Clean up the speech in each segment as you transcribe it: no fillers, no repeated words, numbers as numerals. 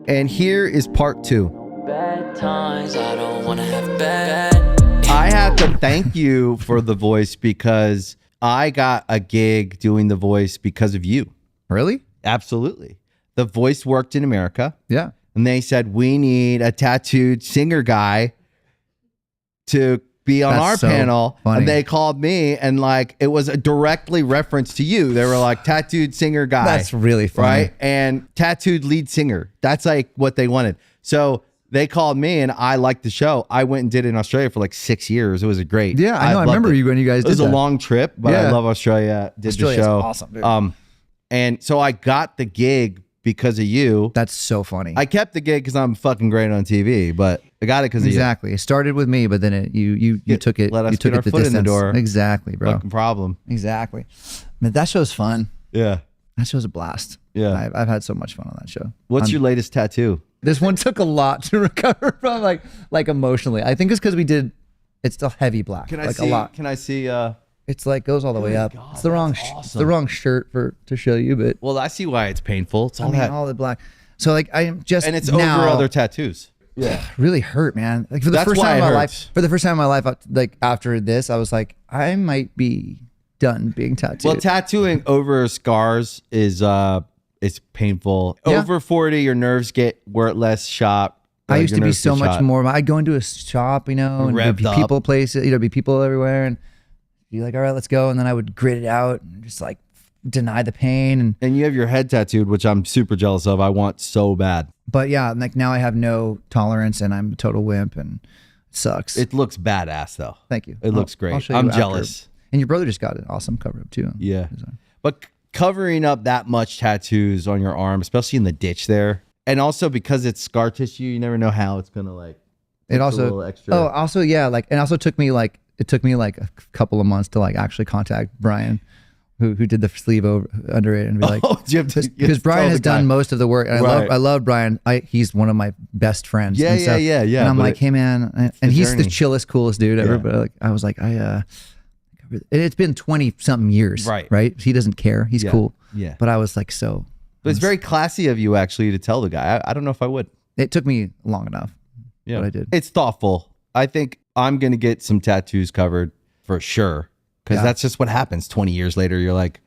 And here is part 2. Bad times, I don't want to have bad. I have to thank you for the voice because I got a gig doing the voice because of you. Really? Absolutely. The voice worked in America. Yeah. And they said, we need a tattooed singer guy to be on our panel. Funny. And they called me and like, it was a directly reference to you. They were like, tattooed singer guy. That's really funny. Right? And tattooed lead singer. That's like what they wanted. So they called me and I liked the show. I went and did it in Australia for like 6 years. It was a great. Yeah, I know. I remember you when you guys did that. It was a long trip, but I love Australia. Australia's the show. Awesome, dude. And so I got the gig because of you. That's so funny. I kept the gig because I'm fucking great on TV, but I got it because of you. Exactly. It started with me, but then you took it. Let us you took get our it the foot distance. in the door. Exactly, bro. Fucking problem. Exactly. Man, that show's fun. Yeah. That show's a blast. Yeah. I've had so much fun on that show. What's your latest tattoo? This one took a lot to recover from, like emotionally. I think it's because it's still heavy black. Can I like see? a lot. Can I see? It's like goes all the way up. God, it's the wrong. awesome. It's the wrong shirt to show you, but Well, I see why it's painful. It's all that, all the black. So like I'm just and it's now over other tattoos. Yeah, really hurt, man. Like for the That's first why time in it my hurts. life. For the first time in my life, like after this, I was like, I might be done being tattooed. Well, tattooing over scars is painful. Yeah. Over 40, your nerves get less shot. I used to be nerves so get much shot. more. I'd go into a shop, and there'd be Revved people up. places, there'd be people everywhere, and be like, all right, let's go. And then I would grit it out and just like deny the pain. And you have your head tattooed, which I'm super jealous of. I want so bad. But yeah, like now I have no tolerance, and I'm a total wimp, and it sucks. It looks badass though. Thank you. It looks great. I'll show you I'm after. jealous. And your brother just got an awesome cover up too. Yeah. But covering up that much tattoos on your arm, especially in the ditch there, and also because it's scar tissue, you never know how it's gonna like. It a also little extra. also yeah, like and also took me like a couple of months to like actually contact Brian, who did the sleeve under it and be like, Oh, do you have to- you have because to Brian tell has the guy. done most of the work, and Right. I love Brian. He's one of my best friends. Yeah, and stuff. yeah. And I'm but like, hey man, and he's the journey. chillest, coolest dude ever. Yeah. But like, I was like, it's been 20 something years, right? He doesn't care. He's Yeah. cool. Yeah. But I was like, so. But it's very classy of you actually to tell the guy. I don't know if I would. It took me long enough. Yeah, But I did. It's thoughtful. I think I'm gonna get some tattoos covered for sure because Yeah. that's just what happens. 20 years later, you're like,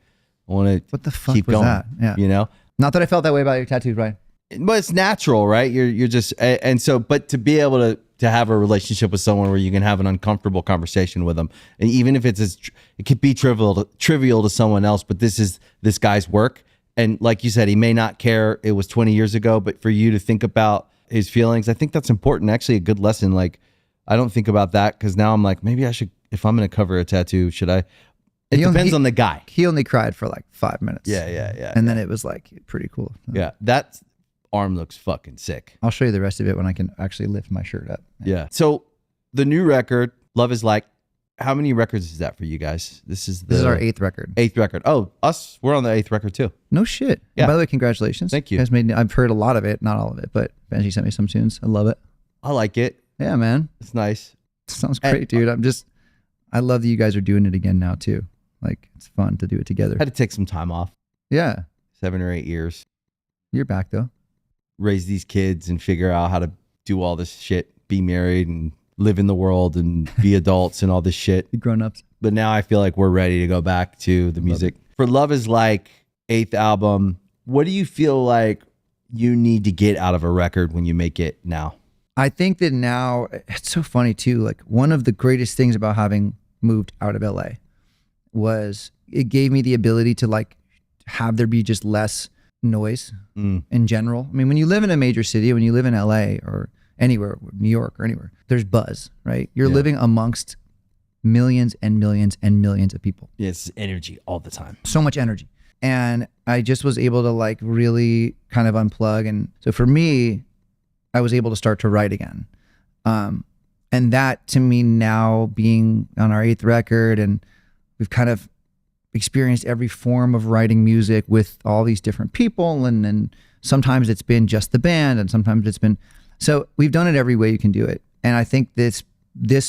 I want to. What the fuck keep was going. that? Yeah. You know. Not that I felt that way about your tattoos, Brian. But it's natural, right? You're just and so, but to be able to have a relationship with someone where you can have an uncomfortable conversation with them, and even if it could be trivial to someone else, but this is this guy's work, and like you said, he may not care. It was 20 years ago, but for you to think about his feelings, I think that's important. Actually, a good lesson. Like, I don't think about that because now I'm like, maybe I should. If I'm going to cover a tattoo, should I? It depends on the guy. He only cried for like 5 minutes. Yeah. And then it was like pretty cool. Yeah, that arm looks fucking sick. I'll show you the rest of it when I can actually lift my shirt up. Yeah. So the new record, Love Is Like, how many records is that for you guys? This is This is our 8th record. 8th record. Oh, we're on the 8th record too. No shit. Yeah. And by the way, congratulations. Thank you. guys I've heard a lot of it, not all of it, but Benji sent me some tunes. I love it. I like it. Yeah, man. It's nice. Sounds great, dude. I love that you guys are doing it again now too. Like, it's fun to do it together. Had to take some time off, Yeah. 7 or 8 years, You're back though. raise these kids and figure out how to do all this shit, be married and live in the world and be adults and all this shit. You grown ups. But now I feel like we're ready to go back to the music. For Love Is Like, 8th album, what do you feel like you need to get out of a record when you make it now? I think that now it's so funny too. Like, one of the greatest things about having moved out of LA was it gave me the ability to like have there be just less noise in general. I mean, when you live in a major city, when you live in LA or anywhere, New York or anywhere, there's buzz, right? You're living amongst millions and millions and millions of people. Yeah, it's energy all the time. So much energy. And I just was able to like really kind of unplug. And so for me, I was able to start to write again. And that to me now being on our 8th record, and we've kind of experienced every form of writing music with all these different people. And sometimes it's been just the band and sometimes it's been, so we've done it every way you can do it. And I think this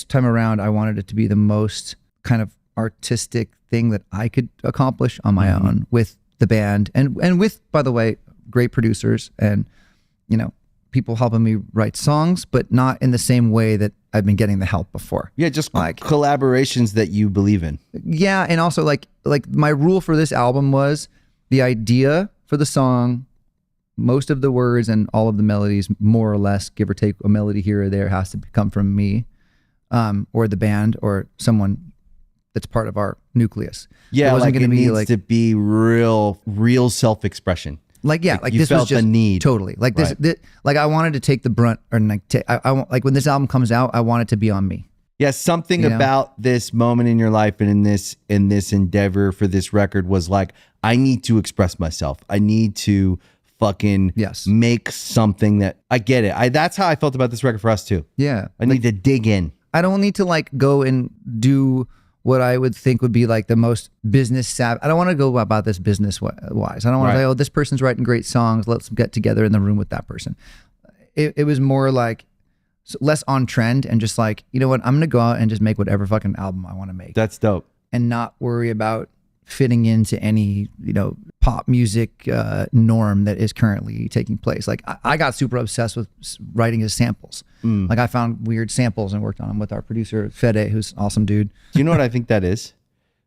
time around, I wanted it to be the most kind of artistic thing that I could accomplish on my own with the band and with, by the way, great producers and you know, people helping me write songs, but not in the same way that I've been getting the help before. Yeah, just like collaborations that you believe in. Yeah, and also like my rule for this album was the idea for the song, most of the words and all of the melodies, more or less, give or take a melody here or there, has to come from me, or the band or someone that's part of our nucleus. Yeah, it like it needs to be real self-expression. Like, yeah, like this felt was just the need. Totally. Like this, like I wanted to take the brunt, or like, I want, like when this album comes out, I want it to be on me. Yeah, something about this moment in your life and in this endeavor for this record was like, I need to express myself. I need to fucking make something that I get it. That's how I felt about this record for us too. Yeah. I need to dig in. I don't need to like go and do what I would think would be like the most business savvy. I don't want to go about this business wise. I don't want to say, oh, this person's writing great songs. Let's get together in the room with that person. It was more like less on trend and just like, you know what, I'm going to go out and just make whatever fucking album I want to make. That's dope. And not worry about fitting into any, you know, pop music norm that is currently taking place. Like I got super obsessed with writing his samples. Like I found weird samples and worked on them with our producer Fede, who's an awesome dude. Do you know what I think that is?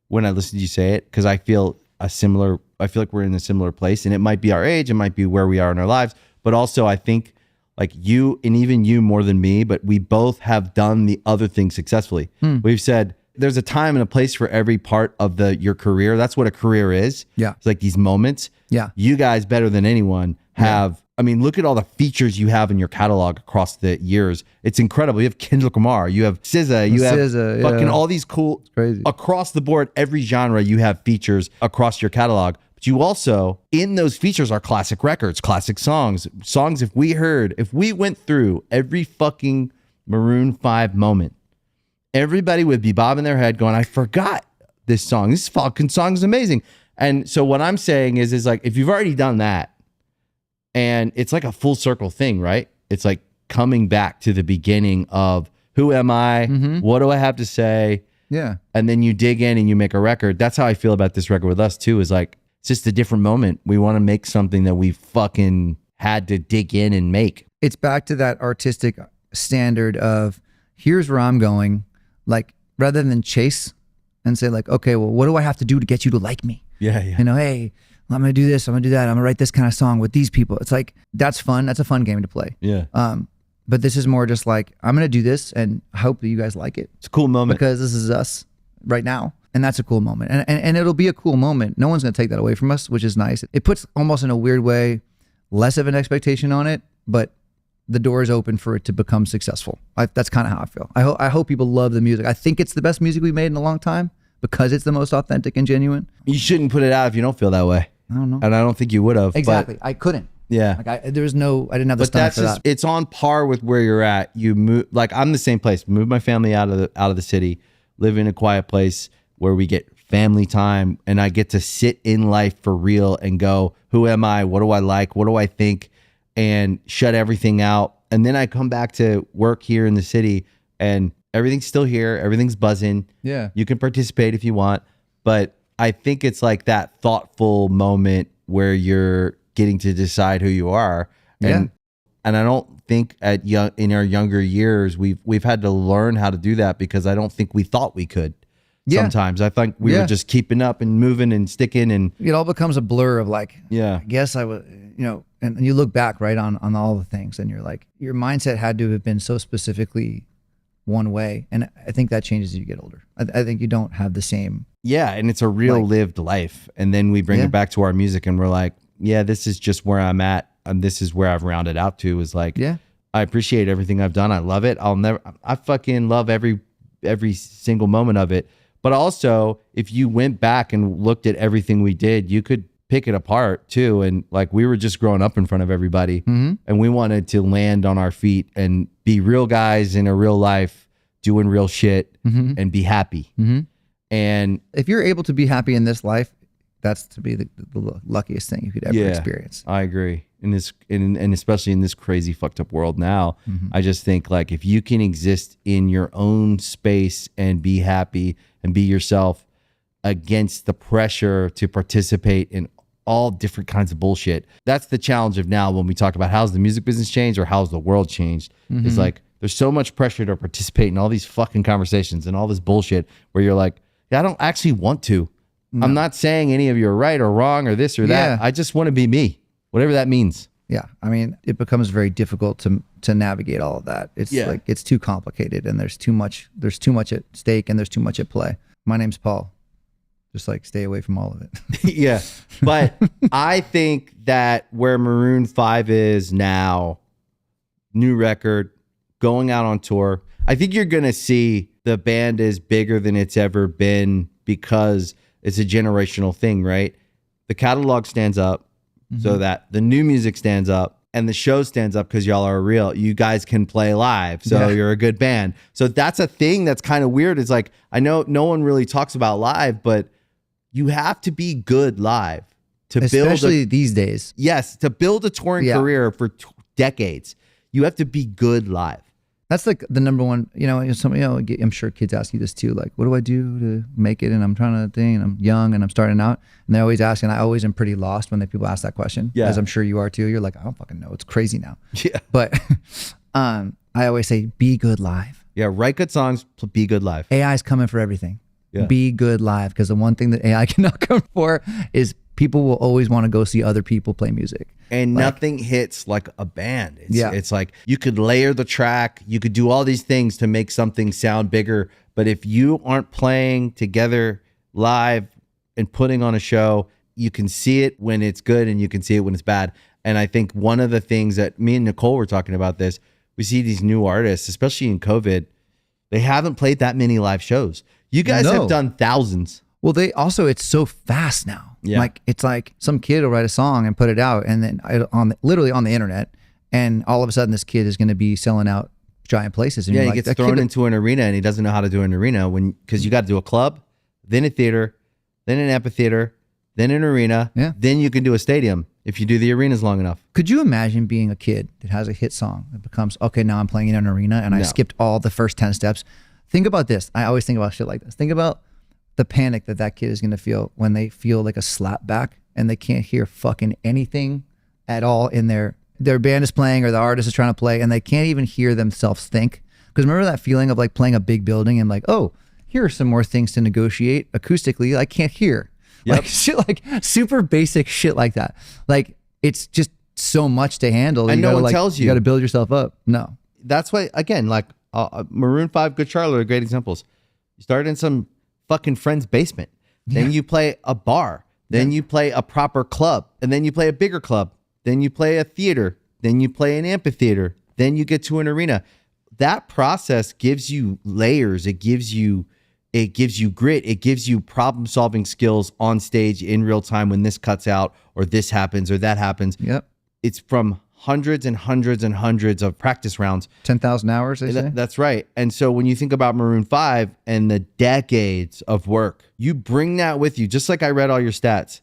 When I listen to you say it, because I feel like we're in a similar place, and it might be our age, it might be where we are in our lives, but also I think like you, and even you more than me, but we both have done the other thing successfully. We've said, there's a time and a place for every part of your career. That's what a career is. Yeah. It's like these moments. Yeah. You guys, better than anyone, have, I mean, look at all the features you have in your catalog across the years. It's incredible. You have Kendrick Lamar, you have SZA, you have fucking all these cool, crazy. Across the board, every genre, you have features across your catalog. But you also, in those features are classic records, classic songs. If we went through every fucking Maroon 5 moment, everybody would be bobbing their head going, I forgot this song. This fucking song is amazing. And so what I'm saying is like, if you've already done that, and it's like a full circle thing, right? It's like coming back to the beginning of who am I? What do I have to say? Yeah. And then you dig in and you make a record. That's how I feel about this record with us too, is like, it's just a different moment. We want to make something that we fucking had to dig in and make. It's back to that artistic standard of here's where I'm going. Like, rather than chase and say like, okay, well, what do I have to do to get you to like me? Yeah, yeah. You know, hey, I'm going to do this, I'm going to do that, I'm going to write this kind of song with these people. It's like, that's fun. That's a fun game to play. Yeah. But this is more just like, I'm going to do this and I hope that you guys like it. It's a cool moment. Because this is us right now. And that's a cool moment. And it'll be a cool moment. No one's going to take that away from us, which is nice. It puts almost in a weird way, less of an expectation on it, but the door is open for it to become successful. That's kind of how I feel. I hope people love the music. I think it's the best music we've made in a long time because it's the most authentic and genuine. You shouldn't put it out if you don't feel that way. I don't know. And I don't think you would have. Exactly. I couldn't. Yeah. Like I didn't have the stomach for that. It's on par with where you're at. You move, like I'm the same place. Move my family out of the city, live in a quiet place where we get family time, and I get to sit in life for real and go, who am I? What do I like? What do I think? And shut everything out. And then I come back to work here in the city and everything's still here. Everything's buzzing. Yeah. You can participate if you want. But I think it's like that thoughtful moment where you're getting to decide who you are. And and I don't think in our younger years, we've had to learn how to do that because I don't think we thought we could. Sometimes I think we were just keeping up and moving and sticking, and it all becomes a blur of like, I guess I was, you know, and you look back right on all the things and you're like, your mindset had to have been so specifically one way. And I think that changes as you get older. I think you don't have the same. Yeah. And it's a real lived life. And then we bring it back to our music and we're like, yeah, this is just where I'm at. And this is where I've rounded out to, is like, I appreciate everything I've done. I love it. I fucking love every single moment of it. But also, if you went back and looked at everything we did, you could pick it apart too. And like, we were just growing up in front of everybody, and we wanted to land on our feet and be real guys in a real life, doing real shit, and be happy. And if you're able to be happy in this life, that's to be the luckiest thing you could ever experience. I agree. And especially in this crazy fucked up world now, I just think like, if you can exist in your own space and be happy and be yourself against the pressure to participate in all different kinds of bullshit. That's the challenge of now when we talk about how's the music business changed or how's the world changed. It's like there's so much pressure to participate in all these fucking conversations and all this bullshit where you're like, yeah, I don't actually want to. No. I'm not saying any of you are right or wrong or this or that. I just want to be me, whatever that means. Yeah. I mean, it becomes very difficult to navigate all of that. It's like, it's too complicated and there's too much at stake and there's too much at play. My name's Paul. Just like stay away from all of it. Yeah. But I think that where Maroon 5 is now, new record, going out on tour, I think you're going to see the band is bigger than it's ever been because it's a generational thing, right? The catalog stands up so that the new music stands up and the show stands up because y'all are real. You guys can play live, so you're a good band. So that's a thing that's kind of weird. It's like, I know no one really talks about live, but you have to be good live to especially these days. Yes, to build a touring career for decades, you have to be good live. That's like the number one, I'm sure kids ask you this too. Like, what do I do to make it? And I'm trying to think, and I'm young and I'm starting out. And they always ask, and I always am pretty lost when people ask that question. Yeah. As I'm sure you are too. You're like, I don't fucking know. It's crazy now. Yeah. But I always say, be good live. Yeah, write good songs, be good live. AI is coming for everything. Yeah. Be good live. Because the one thing that AI cannot come for is people will always want to go see other people play music. And nothing hits like a band. It's like you could layer the track. You could do all these things to make something sound bigger. But if you aren't playing together live and putting on a show, you can see it when it's good and you can see it when it's bad. And I think one of the things that me and Nicole were talking about this, we see these new artists, especially in COVID, they haven't played that many live shows. You guys have done thousands. Well, it's so fast now. Yeah. Like, it's like some kid will write a song and put it out and then literally on the internet. And all of a sudden this kid is going to be selling out giant places. And he gets thrown into an arena and he doesn't know how to do an arena because you got to do a club, then a theater, then an amphitheater, then an arena. Yeah. Then you can do a stadium if you do the arenas long enough. Could you imagine being a kid that has a hit song that becomes, okay, now I'm playing in an arena and I skipped all the first 10 steps. Think about this. I always think about shit like this. Think about the panic that kid is going to feel when they feel like a slap back and they can't hear fucking anything at all in their band is playing or the artist is trying to play and they can't even hear themselves think. Because remember that feeling of like playing a big building and like, oh, here are some more things to negotiate acoustically I can't hear. Yep. Like shit, like super basic shit like that. Like it's just so much to handle. And no one tells you. You got to build yourself up. No. That's why, again, like Maroon 5, Good Charlotte are great examples. You start in some fucking friend's basement. Then you play a bar. Then you play a proper club. And then you play a bigger club. Then you play a theater. Then you play an amphitheater. Then you get to an arena. That process gives you layers. It gives you grit. It gives you problem solving skills on stage in real time when this cuts out or this happens or that happens. Yep. It's from hundreds and hundreds and hundreds of practice rounds. 10,000 hours, they say? That's right. And so when you think about Maroon 5 and the decades of work, you bring that with you, just like I read all your stats.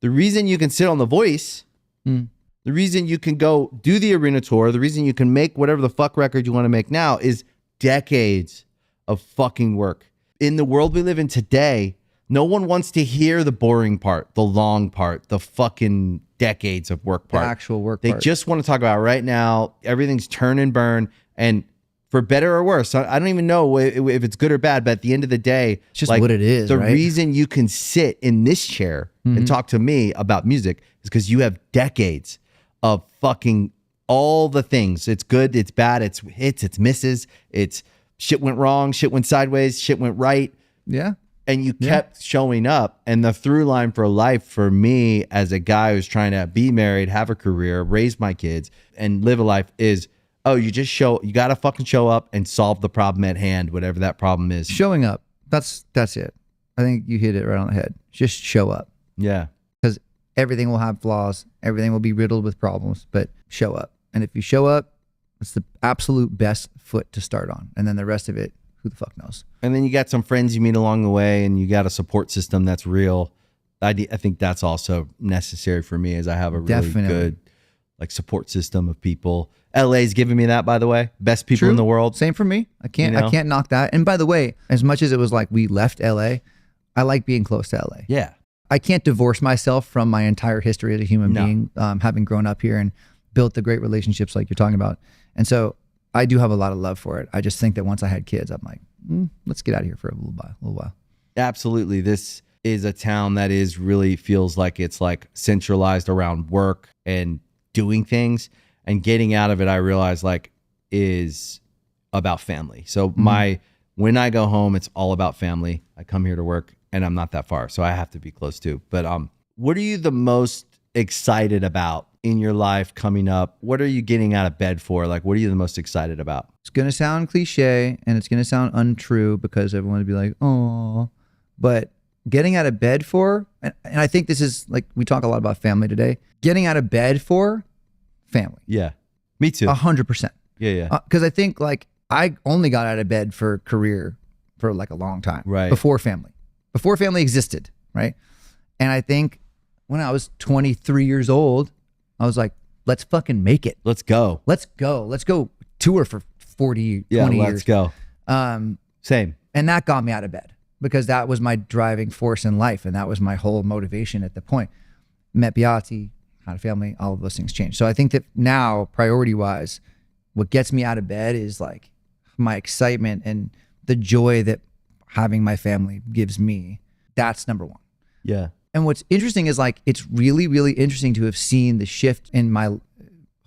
The reason you can sit on The Voice, the reason you can go do the arena tour, the reason you can make whatever the fuck record you want to make now is decades of fucking work. In the world we live in today, no one wants to hear the boring part, the long part, the fucking decades of work part. The actual work part. They just want to talk about right now. Everything's turn and burn. And for better or worse, I don't even know if it's good or bad, but at the end of the day, it's just like, what it is. The reason you can sit in this chair and talk to me about music is because you have decades of fucking all the things. It's good, it's bad, it's hits, it's misses, it's shit went wrong, shit went sideways, shit went right. Yeah. And you kept showing up. And the through line for life for me as a guy who's trying to be married, have a career, raise my kids, and live a life is, you got to fucking show up and solve the problem at hand, whatever that problem is. Showing up. That's it. I think you hit it right on the head. Just show up. Yeah. Because everything will have flaws. Everything will be riddled with problems, but show up. And if you show up, it's the absolute best foot to start on. And then the rest of it, who the fuck knows? And then you got some friends you meet along the way and you got a support system that's real. I think that's also necessary for me as I have a really good like support system of people. LA's giving me that, by the way. Best people in the world. Same for me. I can't knock that. And by the way, as much as it was like we left LA, I like being close to LA. Yeah. I can't divorce myself from my entire history as a human being, having grown up here and built the great relationships like you're talking about. And so I do have a lot of love for it. I just think that once I had kids, I'm like, let's get out of here for a little while. Absolutely. This is a town that is really feels like it's like centralized around work and doing things, and getting out of it, I realize like is about family. So when I go home, it's all about family. I come here to work and I'm not that far, so I have to be close too. But what are you the most excited about in your life coming up? What are you getting out of bed for? Like, what are you the most excited about? It's going to sound cliche and it's going to sound untrue because everyone would be like, oh, but getting out of bed for, and I think this is like, we talk a lot about family today, getting out of bed for family. Yeah, me too. 100%. Yeah. Because I think like I only got out of bed for career for like a long time. Right. Before family existed. Right. And I think when I was 23 years old, I was like, let's fucking make it. Let's go. Let's go tour for 20 years. Let's go. Same. And that got me out of bed because that was my driving force in life. And that was my whole motivation at the point. Met Beati, had a family, all of those things changed. So I think that now, priority wise, what gets me out of bed is like my excitement and the joy that having my family gives me. That's number one. Yeah. And what's interesting is like, it's really, really interesting to have seen the shift in my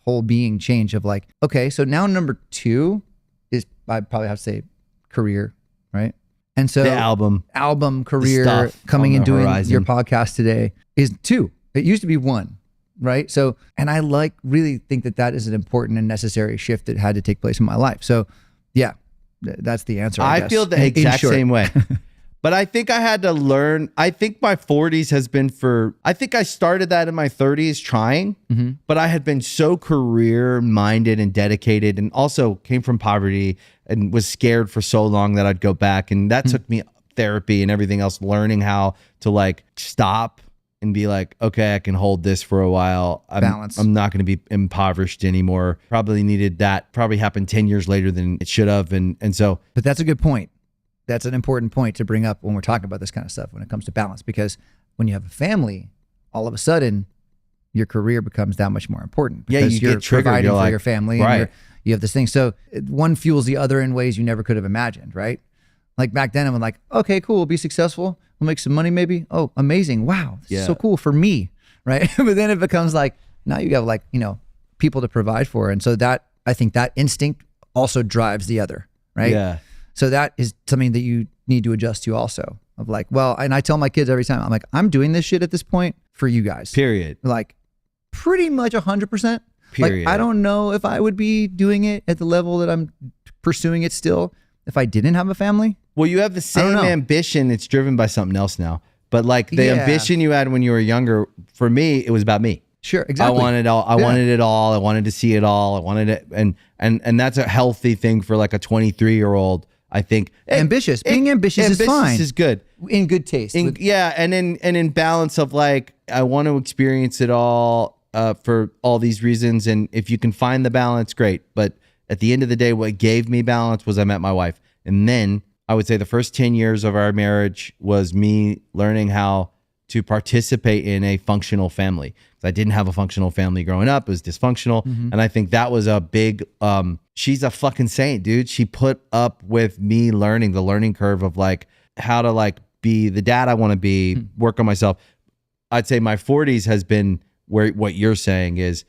whole being change of like, okay, so now number two is, I probably have to say career, right? And so the album, career, coming and doing horizon. your podcast today is two. It used to be one, right? So, and I like really think that that is an important and necessary shift that had to take place in my life. So yeah, that's the answer. I guess. Feel the exact same way. But I think I had to learn. I think my 40s has been I think I started that in my 30s trying, but I had been so career minded and dedicated, and also came from poverty and was scared for so long that I'd go back. And that took me therapy and everything else, learning how to like stop and be like, okay, I can hold this for a while. Balance. I'm not going to be impoverished anymore. Probably needed that. Probably happened 10 years later than it should have. And so. But that's a good point. That's an important point to bring up when we're talking about this kind of stuff when it comes to balance, because when you have a family, all of a sudden your career becomes that much more important because you you're get triggered. providing You're for like, your family right. and you have this thing. So one fuels the other in ways you never could have imagined, right? Like back then I'm like, okay, cool. We'll be successful. We'll make some money maybe. Oh, amazing. Wow. This is so cool for me. Right. But then it becomes like, now you have like, people to provide for. And so that, I think that instinct also drives the other, right? Yeah. So that is something that you need to adjust to also, of like, well, and I tell my kids every time, I'm like, I'm doing this shit at this point for you guys. Period. Like pretty much 100%. Period. Like, I don't know if I would be doing it at the level that I'm pursuing it still if I didn't have a family. Well, you have the same ambition. It's driven by something else now. But like the ambition you had when you were younger, for me, it was about me. Sure, exactly. I wanted all. I wanted it all. I wanted to see it all. I wanted it, and that's a healthy thing for like a 23-year-old. I think ambitious. Being ambitious is fine. Ambitious is good. In good taste. And in balance of like, I want to experience it all for all these reasons. And if you can find the balance, great. But at the end of the day, what gave me balance was I met my wife. And then I would say the first 10 years of our marriage was me learning how to participate in a functional family. I didn't have a functional family growing up. It was dysfunctional. And I think that was a big, she's a fucking saint, dude. She put up with me learning the learning curve of like how to like be the dad I want to be, work on myself. I'd say my 40s has been where what you're saying is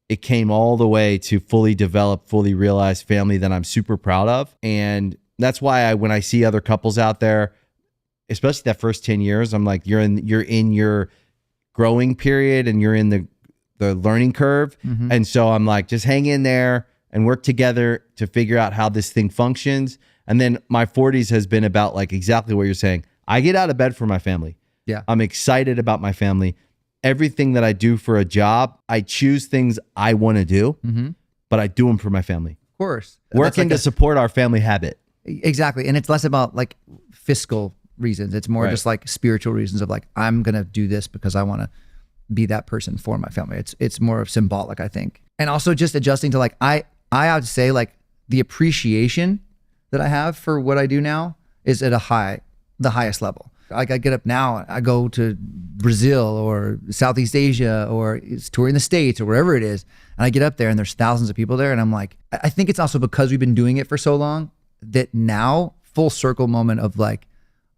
it came all the way to fully develop, fully realized family that I'm super proud of. And that's why when I see other couples out there, especially that first 10 years, I'm like, you're in your growing period and you're in the learning curve. And so I'm like, just hang in there and work together to figure out how this thing functions. And then my 40s has been about like exactly what you're saying. I get out of bed for my family. Yeah. I'm excited about my family. Everything that I do for a job, I choose things I want to do, but I do them for my family. Of course. Working to support our family habit. Exactly. And it's less about like fiscal reasons. It's more just like spiritual reasons of like, I'm going to do this because I want to be that person for my family. It's more symbolic, I think. And also just adjusting to like, I have to say like the appreciation that I have for what I do now is at the highest level. Like I get up now, I go to Brazil or Southeast Asia or it's touring the States or wherever it is. And I get up there and there's thousands of people there. And I'm like, I think it's also because we've been doing it for so long that now full circle moment of like,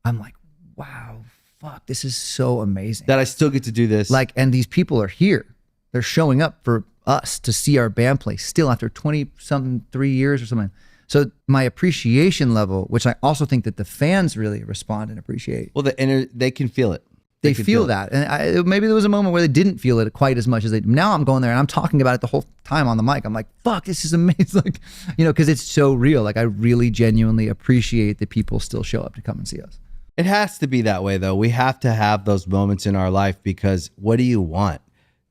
I'm like, wow, fuck, this is so amazing. That I still get to do this. Like, and these people are here. They're showing up for us to see our band play still after 20-something, 3 years or something. So my appreciation level, which I also think that the fans really respond and appreciate. Well, they can feel it. They can feel that. And maybe there was a moment where they didn't feel it quite as much as they do. Now I'm going there and I'm talking about it the whole time on the mic. I'm like, fuck, this is amazing. Like, you know, because it's so real. Like I really genuinely appreciate that people still show up to come and see us. It has to be that way though. We have to have those moments in our life because what do you want?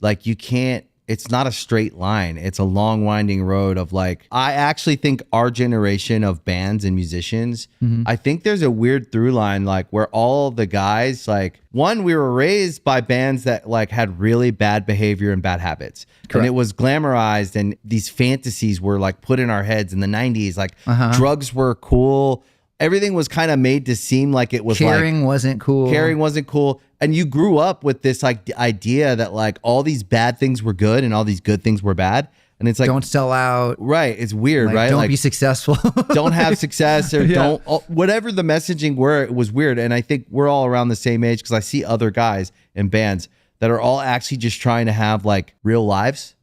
Like you can't, it's not a straight line. It's a long winding road of like, I actually think our generation of bands and musicians, I think there's a weird through line, like where all the guys, like one, we were raised by bands that like had really bad behavior and bad habits. Correct. And it was glamorized and these fantasies were like put in our heads in the 90s. Like drugs were cool. Everything was kind of made to seem like it was Caring wasn't cool. Caring wasn't cool. And you grew up with this like idea that like all these bad things were good and all these good things were bad. And it's like, don't sell out. Right. It's weird, Like, right? Don't like, be successful. don't have success or don't, whatever the messaging were, it was weird. And I think we're all around the same age because I see other guys in bands that are all actually just trying to have like real lives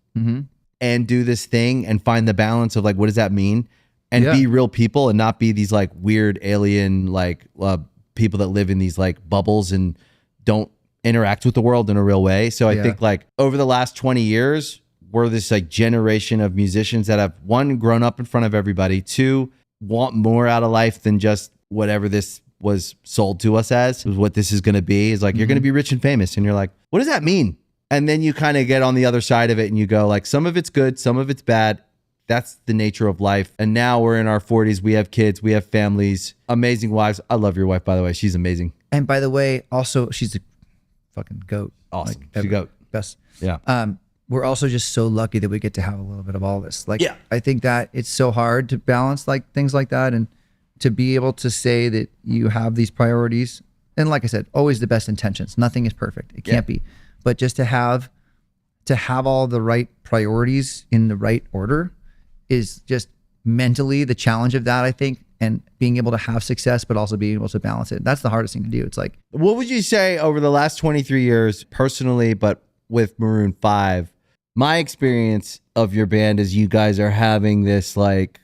and do this thing and find the balance of like, what does that mean? And be real people and not be these like weird alien, like people that live in these like bubbles and don't interact with the world in a real way. So I think like over the last 20 years, we're this like generation of musicians that have one, grown up in front of everybody, two, want more out of life than just whatever this was sold to us as, what this is going to be. Is like, you're going to be rich and famous. And you're like, what does that mean? And then you kind of get on the other side of it and you go like, some of it's good, some of it's bad. That's the nature of life. And now we're in our 40s. We have kids. We have families. Amazing wives. I love your wife, by the way. She's amazing. And by the way, also, she's a fucking goat. Awesome. Like, She's a goat. Best. Yeah. We're also just so lucky that we get to have a little bit of all this. Like, Yeah. I think that it's so hard to balance like things like that and to be able to say that you have these priorities. And like I said, always the best intentions. Nothing is perfect. It can't be. But just to have all the right priorities in the right order is just mentally the challenge of that, I think, and being able to have success, but also being able to balance it. That's the hardest thing to do. It's like, what would you say over the last 23 years, personally, but with Maroon 5, my experience of your band is you guys are having this like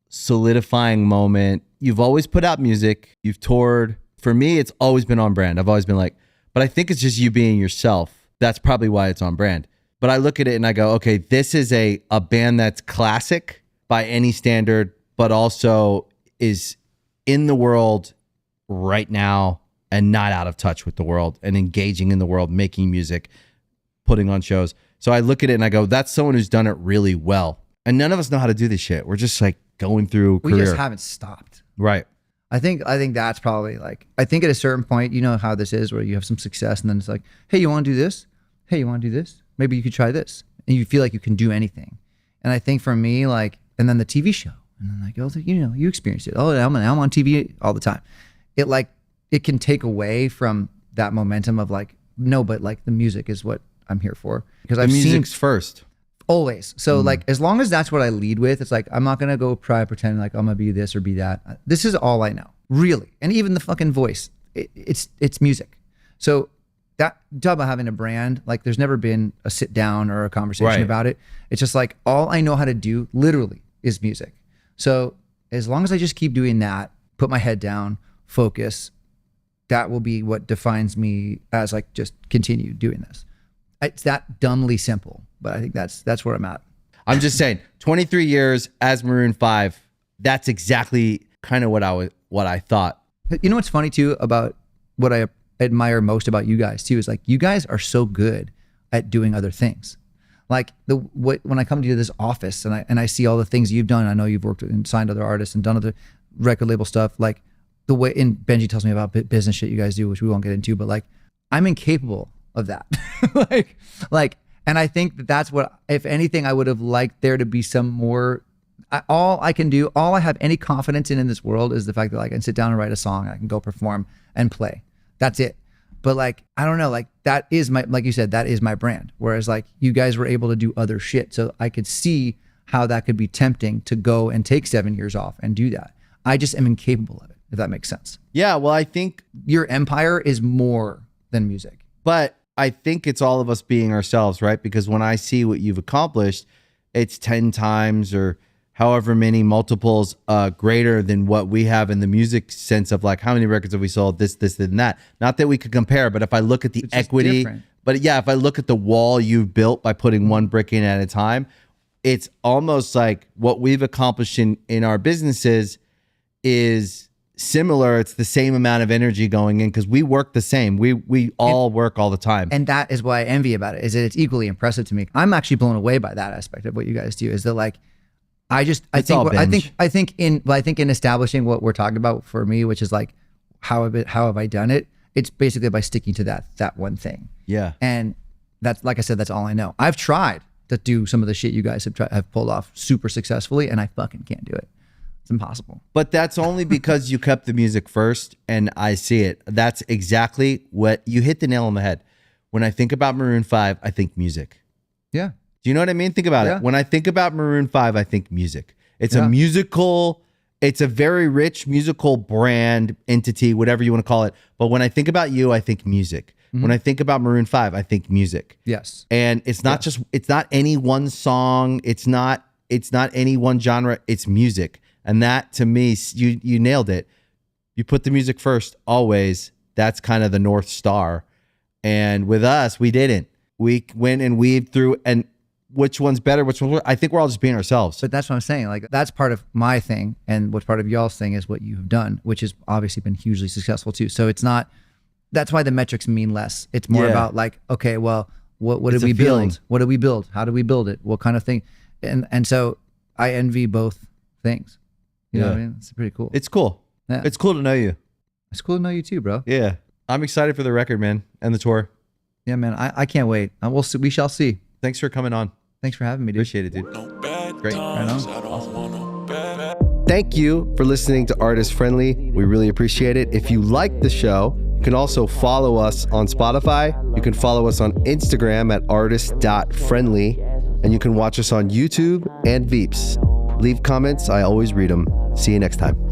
solidifying moment. You've always put out music. You've toured. For me, it's always been on brand. I've always been like, but I think it's just you being yourself. That's probably why it's on brand. But I look at it and I go, okay, this is a band that's classic by any standard, but also is in the world right now and not out of touch with the world and engaging in the world, making music, putting on shows. So I look at it and I go, that's someone who's done it really well. And none of us know how to do this shit. We're just like going through we career. just haven't stopped. Right. I think that's probably like, I think at a certain point, you know how this is where you have some success and then it's like, hey, you want to do this? Hey, you want to do this? Maybe you could try this. And you feel like you can do anything. And I think for me, like, and then the TV show. And then like, oh, you know, you experienced it. Oh, I'm on TV all the time. It can take away from that momentum of like, no, but like the music is what I'm here for. Because I've seen music's first. Always. So like, as long as that's what I lead with, it's like, I'm not going to go try pretend like I'm going to be this or be that. This is all I know, really. And even the fucking voice, it's music. So that talk about having a brand, like there's never been a sit down or a conversation about it. It's just like, all I know how to do literally is music. So as long as I just keep doing that, put my head down, focus, that will be what defines me as like, just continue doing this. It's that dumbly simple, but I think that's where I'm at. I'm just saying, 23 years as Maroon 5, that's exactly kind of what I thought. You know what's funny too about what I admire most about you guys too is like, you guys are so good at doing other things. Like when I come to this office and I see all the things you've done, I know you've worked and signed other artists and done other record label stuff. Like the way, and Benji tells me about business shit you guys do, which we won't get into, but like I'm incapable of that. And I think that's what, if anything, I would have liked there to be some more. All I have any confidence in this world is the fact that like I can sit down and write a song and I can go perform and play. That's it. But like, I don't know, like that is my, like you said, that is my brand. Whereas like you guys were able to do other shit. So I could see how that could be tempting to go and take 7 years off and do that. I just am incapable of it, if that makes sense. Yeah, well, I think Your empire is more than music. But I think it's all of us being ourselves, right? Because when I see what you've accomplished, it's 10 times or however many multiples greater than what we have in the music sense of like how many records have we sold, this, and that. Not that we could compare, but if I look at the equity, but yeah, if I look at the wall you've built by putting one brick in at a time, it's almost like what we've accomplished in our businesses is similar. It's the same amount of energy going in because we work the same. We all work all the time. And that is what I envy about it, is that it's equally impressive to me. I'm actually blown away by that aspect of what you guys do, is that like, I think in establishing what we're talking about for me, which is like, how have I done it? It's basically by sticking to that one thing. Yeah. And that's, like I said, that's all I know. I've tried to do some of the shit you guys have pulled off super successfully, and I fucking can't do it. It's impossible. But that's only because you kept the music first, and I see it. That's exactly what you hit the nail on the head. When I think about Maroon 5, I think music. Yeah. Do you know what I mean? Think about it. When I think about Maroon 5, I think music. It's a musical, it's a very rich musical brand entity, whatever you want to call it. But when I think about you, I think music. When I think about Maroon 5, I think music. Yes. And it's not just, it's not any one song. It's not any one genre. It's music. And that, to me, you nailed it. You put the music first, always. That's kind of the North Star. And with us, we didn't. We went and weaved through, and which one's better, which one's worse? I think we're all just being ourselves. But that's what I'm saying. Like, that's part of my thing, and what's part of y'all's thing is what you've done, which has obviously been hugely successful too. So it's not, that's why the metrics mean less. It's more about like, okay, well, what did we build? What did we build? How did we build it? What kind of thing? And so I envy both things. You know what I mean? It's pretty cool. It's cool. Yeah. It's cool to know you. It's cool to know you too, bro. Yeah. I'm excited for the record, man, and the tour. Yeah, man. I can't wait. We'll see, we shall see. Thanks for coming on. Thanks for having me, dude. Appreciate it, dude. Great. Right on. Thank you for listening to Artist Friendly. We really appreciate it. If you like the show, you can also follow us on Spotify. You can follow us on Instagram at artist.friendly. And you can watch us on YouTube and VEPS. Leave comments. I always read them. See you next time.